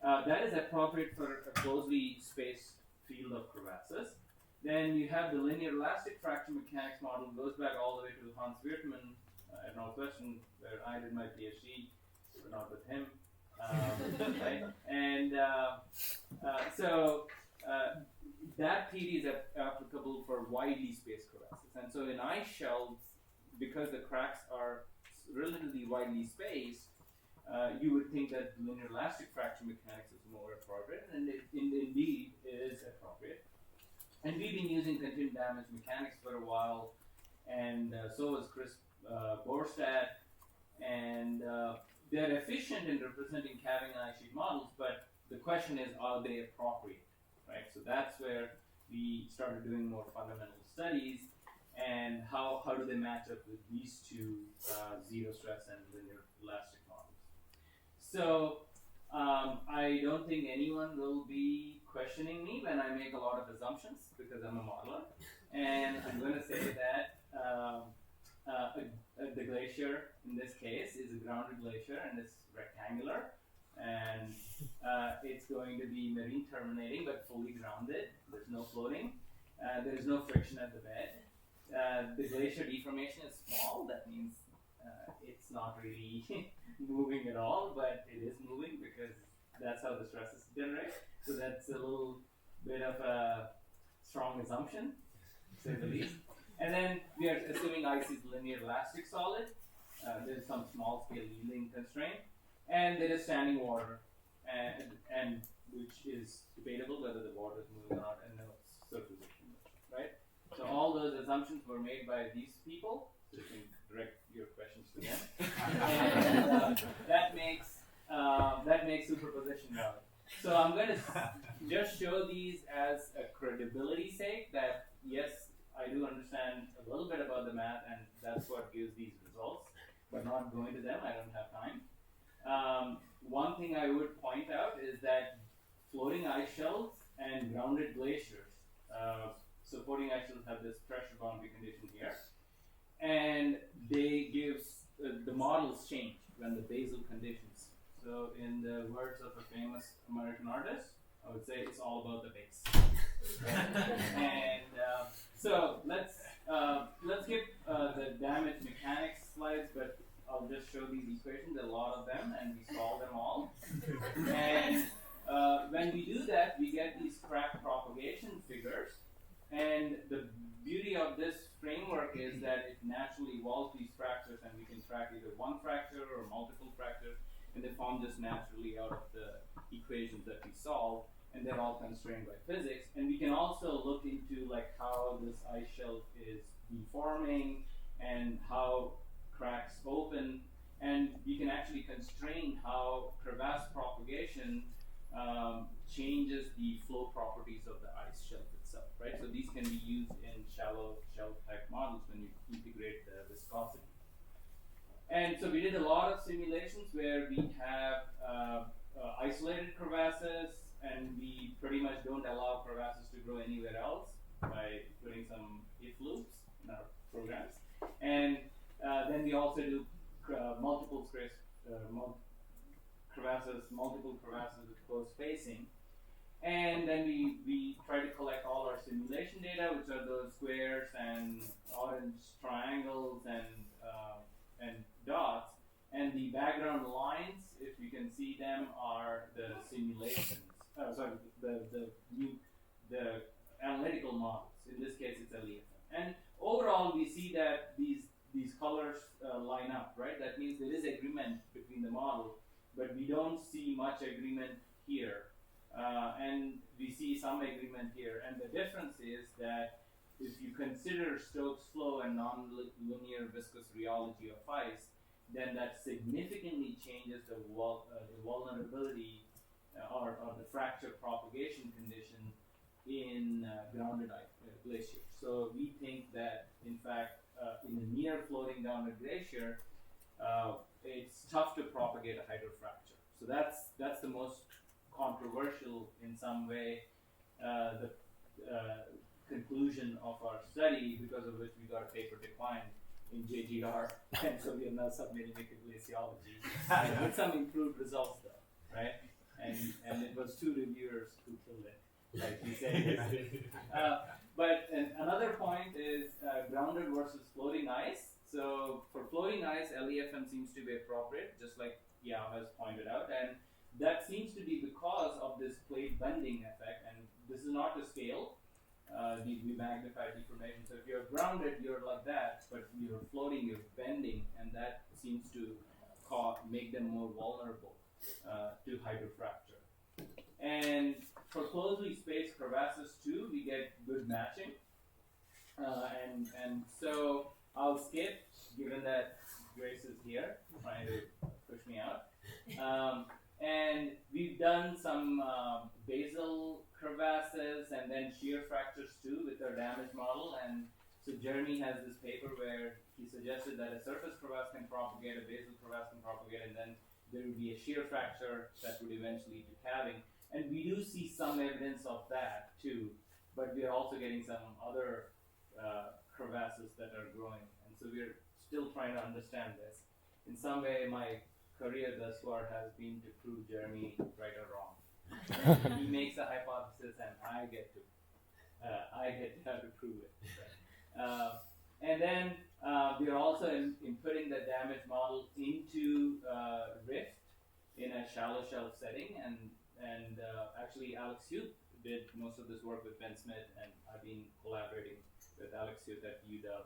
That is appropriate for a closely spaced field of crevasses. Then you have the linear elastic fracture mechanics model, goes back all the way to Hans Wirtmann at Northwestern, where I did my PhD, but not with him. Right? And so that theory is applicable for widely spaced crevasses. And so in ice shelves, because the cracks are relatively widely spaced, you would think that linear elastic fracture mechanics is more appropriate, and it indeed is appropriate. And we've been using continued damage mechanics for a while, and so was Chris Borstad, and they're efficient in representing calving and ice sheet models, but the question is, are they appropriate, right? So that's where we started doing more fundamental studies, and how do they match up with these two zero stress and linear elastic models. So I don't think anyone will be questioning me when I make a lot of assumptions because I'm a modeler, and I'm going to say that the glacier in this case is a grounded glacier and it's rectangular, and it's going to be marine terminating but fully grounded. There's no floating. There's no friction at the bed. The glacier deformation is small. That means it's not really moving at all, but it is moving because that's how the stresses generate. So that's a little bit of a strong assumption, to say the least. And then we are assuming ice is linear elastic solid. There's some small scale yielding constraint, and there is standing water, and which is debatable whether the water is moving or not, and no surface accumulation, right? So all those assumptions were made by these people. So you can direct your questions to them, and that makes superposition valid. So I'm going to just show these as a credibility sake that yes, I do understand a little bit about the math and that's what gives these results, but not going to them, I don't have time. One thing I would point out is that floating ice shelves and grounded glaciers, so floating ice shelves have this pressure boundary condition here, and they give, the models change when the basal conditions. So in the words of a famous American artist, I would say it's all about the base. And so let's skip the damage mechanics slides, but I'll just show these equations, a lot of them, and we solve them all. And when we do that, we get these crack propagation figures. And the beauty of this framework is that it naturally evolves these fractures, and we can track either one fracture or multiple fractures, and they form just naturally out of the equations that we solve, and they're all constrained by physics. And we can also look into like how this ice shelf is deforming and how cracks open, and we can actually constrain how crevasse propagation changes the flow properties of the ice shelf itself, right? So these can be used in shallow shelf type models when you integrate the viscosity. And so we did a lot of simulations where we have isolated crevasses, and we pretty much don't allow crevasses to grow anywhere else by putting some if loops in our programs. And then we also do multiple crevasses with close spacing. And then we try to collect all our simulation data, which are those squares and orange triangles and dots. And the background lines, if you can see them, are the simulations. The analytical models. In this case, it's LEFM. And overall, we see that these colors line up, right? That means there is agreement between the model, but we don't see much agreement here. And we see some agreement here. And the difference is that if you consider Stokes flow and nonlinear viscous rheology of ice, then that significantly changes the vulnerability or the fracture propagation condition in grounded glaciers. So we think that, in fact, in a near floating down a glacier, it's tough to propagate a hydrofracture. So that's the most controversial, in some way, the conclusion of our study, because of which we got a paper declined in JGR, and so we are now submitting it to Glaciology with some improved results, though, right? And it was 2 reviewers who killed it, like we say. But another point is grounded versus floating ice. So for floating ice, LEFM seems to be appropriate, just like Yao has pointed out, and that seems to be because of this plate bending effect. And this is not to scale. We magnify deformation. So if you're grounded, you're like that, but you're floating, you're bending, and that seems to make them more vulnerable to hydrofracture. And for closely spaced crevasses too, we get good matching. And so I'll skip, given that Grace is here, trying to push me out. And we've done some basal crevasses and then shear fractures too with our damage model. And so Jeremy has this paper where he suggested that a surface crevasse can propagate, a basal crevasse can propagate, and then there would be a shear fracture that would eventually lead to calving. And we do see some evidence of that too, but we are also getting some other crevasses that are growing. And so we're still trying to understand this. In some way, my career thus far has been to prove Jeremy right or wrong. He makes a hypothesis, and I get to have to prove it. And then we are also inputting the damage model into Rift in a shallow shelf setting, and actually Alex Hugh did most of this work with Ben Smith, and I've been collaborating with Alex Hugh at UW.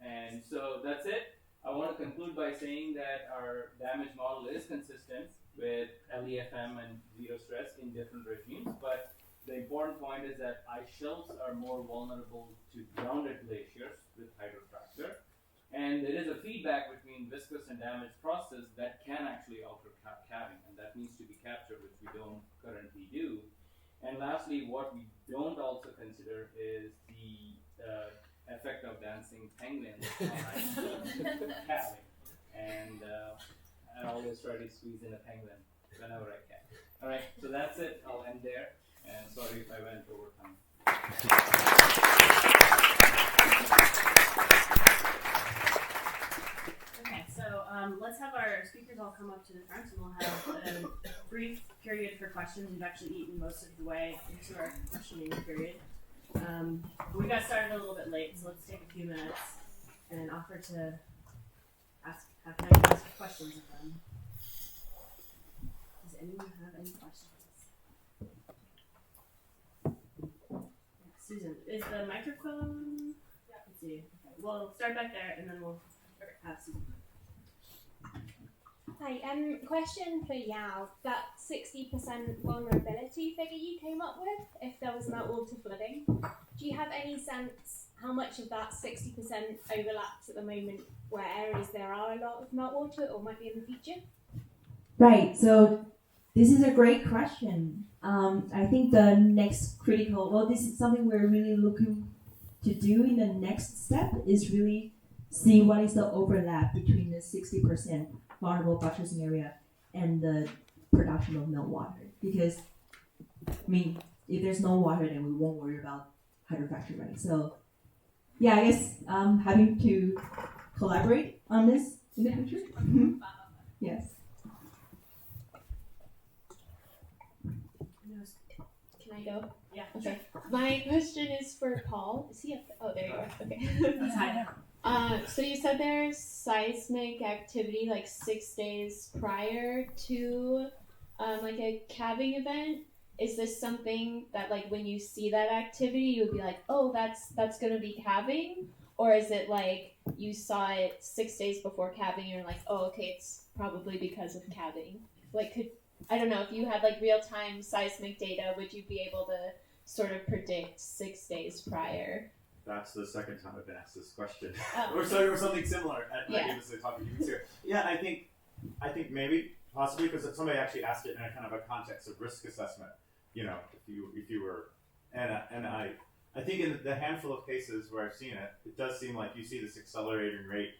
And so that's it. I want to conclude by saying that our damage model is consistent with LEFM and zero stress in different regimes, but the important point is that ice shelves are more vulnerable to grounded glaciers with hydrofracture. And there is a feedback between viscous and damaged process that can actually alter calving, and that needs to be captured, which we don't currently do. And lastly, what we don't also consider is the effect of dancing penguins on calving. And I always try to squeeze in a penguin whenever I can. All right, so that's it. I'll end there. And sorry if I went over time. Okay, so let's have our speakers all come up to the front, and we'll have a brief period for questions. We've actually eaten most of the way into our questioning period. We got started a little bit late, so let's take a few minutes and offer to have time to ask questions of them. Does anyone have any questions? Susan, is the microphone? Yeah. Let's see. Okay. We'll start back there, and then we'll have Susan. Hi, question for Yao. That 60% vulnerability figure you came up with, if there was meltwater flooding, do you have any sense how much of that 60% overlaps at the moment where areas there are a lot of meltwater or might be in the future? Right, so this is a great question. I think the next this is something we're really looking to do in the next step is really see what is the overlap between the 60% vulnerable buttressing area and the production of meltwater. Because, I mean, if there's no water, then we won't worry about hydrofracture, right? So, yeah, I guess having to collaborate on this in the future. Yes. Can I go? Yeah. Okay. My question is for Paul. Is he up? Oh, there you are. Okay. That's high. So you said there's seismic activity like 6 days prior to like a calving event. Is this something that like when you see that activity you would be like, oh, that's gonna be calving? Or is it like you saw it 6 days before calving and you're like, oh, okay, it's probably because of calving? Like, I don't know, if you had like real-time seismic data, would you be able to sort of predict 6 days prior? That's the second time I've been asked this question, Oh. or something similar. I gave this a talk to you too. Yeah, I think maybe possibly because somebody actually asked it in a kind of a context of risk assessment. You know, if you were, and I think in the handful of cases where I've seen it, it does seem like you see this accelerating rate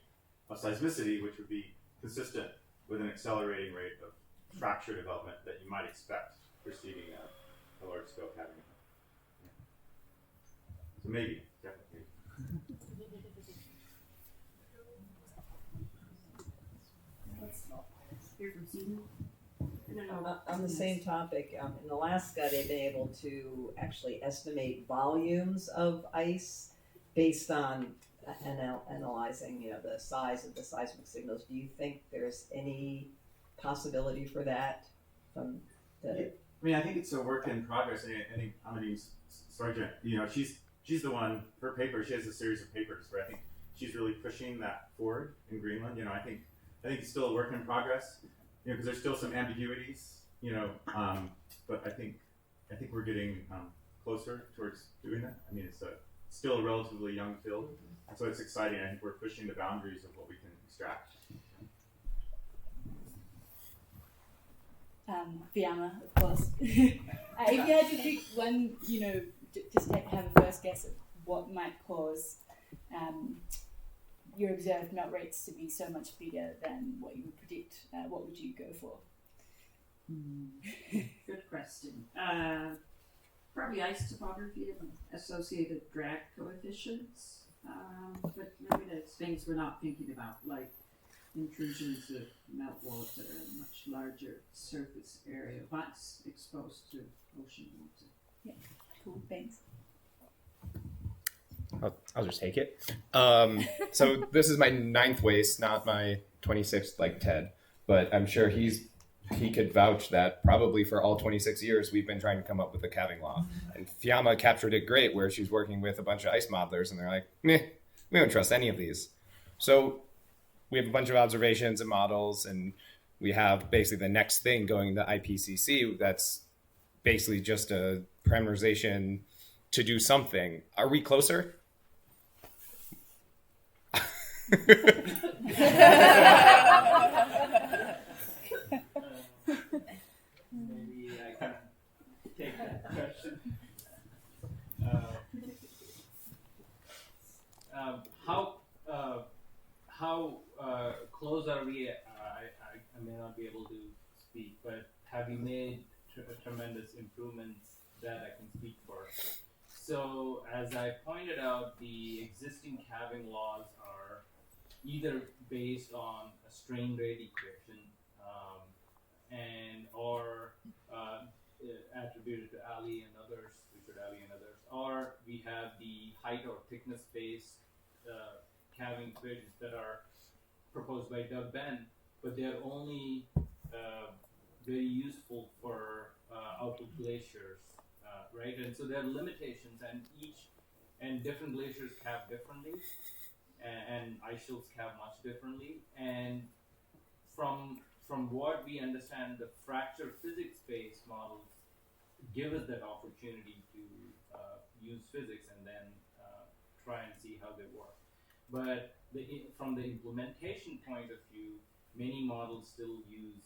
of seismicity, which would be consistent with an accelerating rate of fracture development that you might expect preceding a large scale calving. Yeah. So maybe, definitely. Let's hear from Susan. On the same topic, in Alaska, they've been able to actually estimate volumes of ice based on analyzing, the size of the seismic signals. Do you think there's any possibility for that from the? Yeah. I mean, I think it's a work in progress. I think Amadine's Sargent, she's the one. Her paper, she has a series of papers where I think she's really pushing that forward in Greenland. I think it's still a work in progress. Because there's still some ambiguities, but I think we're getting closer towards doing that. I mean, it's still a relatively young field, so it's exciting. I think we're pushing the boundaries of what we can extract. Fiamma, of course. If you had to pick one, just have a first guess at what might cause your observed melt rates to be so much bigger than what you would predict, what would you go for? Good question. Probably ice topography and associated drag coefficients. But maybe there's things we're not thinking about, like intrusions of meltwater and much larger surface area once exposed to ocean water. Yeah, cool, thanks. I'll just take it. So this is my 9th WAIS, not my 26th like Ted, but I'm sure he could vouch that probably for all 26 years we've been trying to come up with a calving law. And Fiamma captured it great where she's working with a bunch of ice modelers and they're like, meh, we don't trust any of these. So we have a bunch of observations and models, and we have basically the next thing going to IPCC that's basically just a parameterization to do something. Are we closer? Maybe I can take that question. How close are we? I may not be able to speak, but have you made tremendous improvements that I can speak for? So, as I pointed out, the existing calving laws are either based on a strain rate equation or attributed to Ali and others, Richard Ali and others, or we have the height or thickness based calving equations that are proposed by Doug Ben, but they're only very useful for outlet glaciers, right? And so there are limitations, and different glaciers calve differently, and ice shelves calve much differently. And from what we understand, the fracture physics-based models give us that opportunity to use physics and then try and see how they work. But from the implementation point of view, many models still use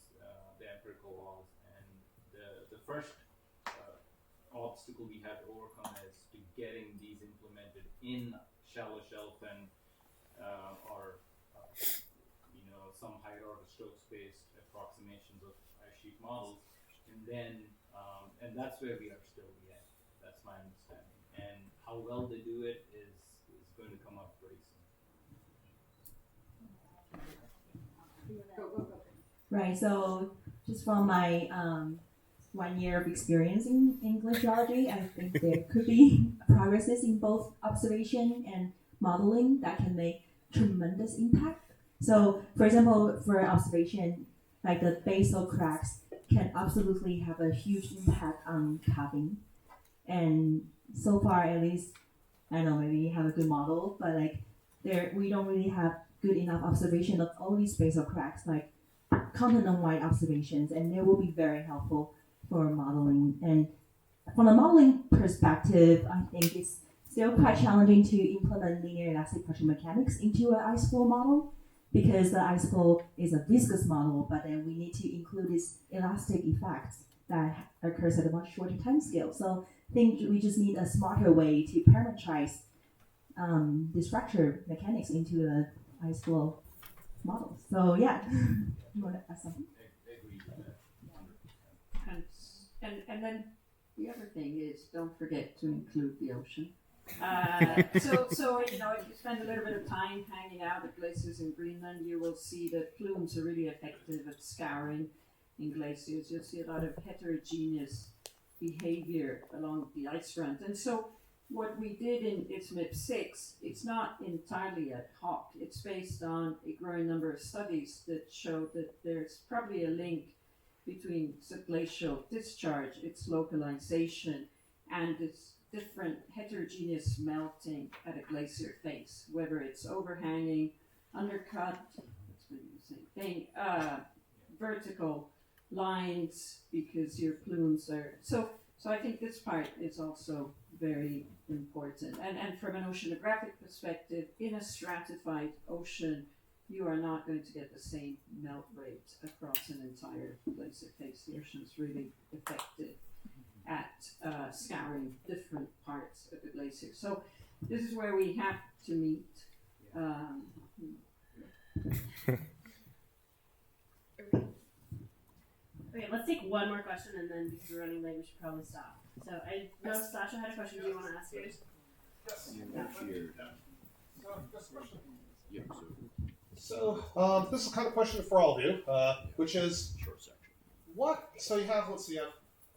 the empirical laws, and the first obstacle we have to overcome is to getting these implemented in shallow shelf and or some higher order stroke based approximations of ice sheet models, and then and that's where we are still yet. That's my understanding, and how well they do it is going to come up pretty soon. Right, so just from my 1 year of experience in glaciology, I think there could be progresses in both observation and modeling that can make tremendous impact. So, for example, for observation, like the basal cracks can absolutely have a huge impact on calving. And so far, at least, I don't know, maybe you have a good model, but we don't really have good enough observation of all these basal cracks, like continent-wide observations, and they will be very helpful for modeling. And from a modeling perspective, I think it's still quite challenging to implement linear elastic pressure mechanics into an ice flow model, because the ice flow is a viscous model, but then we need to include these elastic effects that occurs at a much shorter time scale. So I think we just need a smarter way to parameterize this fracture mechanics into the ice flow model. So yeah, you want to add something? And then the other thing is, don't forget to include the ocean. So if you spend a little bit of time hanging out at glaciers in Greenland, you will see that plumes are really effective at scouring in glaciers. You'll see a lot of heterogeneous behavior along the ice front. And so what we did in ISMIP 6, it's not entirely ad hoc. It's based on a growing number of studies that show that there's probably a link between subglacial discharge, its localization, and its different heterogeneous melting at a glacier face, whether it's overhanging, undercut, it's maybe the same thing, vertical lines, because your plumes are so I think this part is also very important. And from an oceanographic perspective, in a stratified ocean, you are not going to get the same melt rate across an entire glacier face. The ocean is really effective at scouring different parts of the glacier. So this is where we have to meet. Okay, let's take one more question, and then because we're running late, we should probably stop. So I know Sasha had a question. Do you want to ask yours? So this is the kind of question for all of you, which is so you have, let's see, you have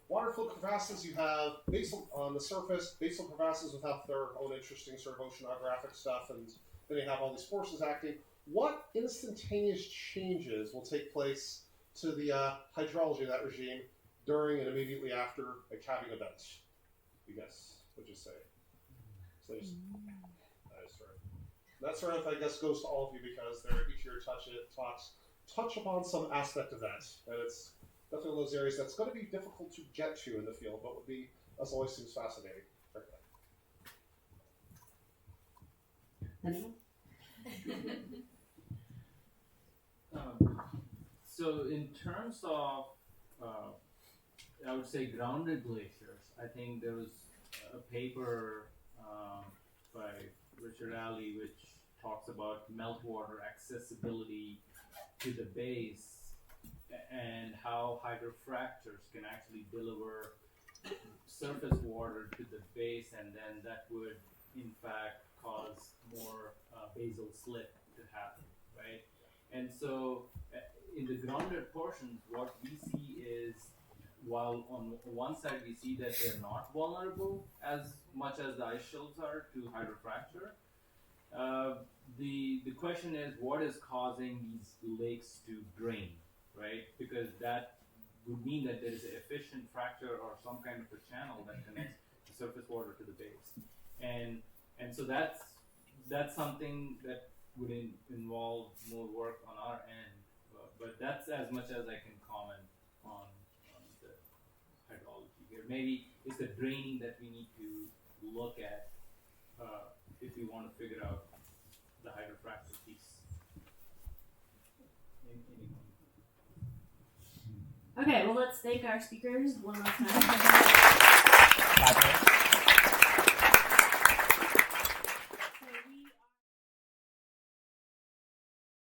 water flow crevasses, you have basal on the surface, basal crevasses will have their own interesting sort of oceanographic stuff, and then you have all these forces acting. What instantaneous changes will take place to the hydrology of that regime during and immediately after a calving event? You guess, what'd you say? So that sort of, I guess, goes to all of you, because each of your touch upon some aspect of that, and it's definitely one of those areas that's going to be difficult to get to in the field, but would be, as always, seems fascinating. Anyone? So in terms of, I would say grounded glaciers, I think there was a paper by Richard Alley which talks about meltwater accessibility to the base and how hydrofractures can actually deliver surface water to the base, and then that would in fact cause more basal slip to happen, right? And so in the grounded portions, what we see is, while on one side we see that they're not vulnerable as much as the ice shelves are to hydrofracture, the question is what is causing these lakes to drain, right? Because that would mean that there is an efficient fracture or some kind of a channel that connects the surface water to the base, and so that's something that would involve more work on our end, but that's as much as I can comment on the hydrology here. Maybe it's the draining that we need to look at if we want to figure out the hydrofracture piece. Okay, well, let's thank our speakers one last time.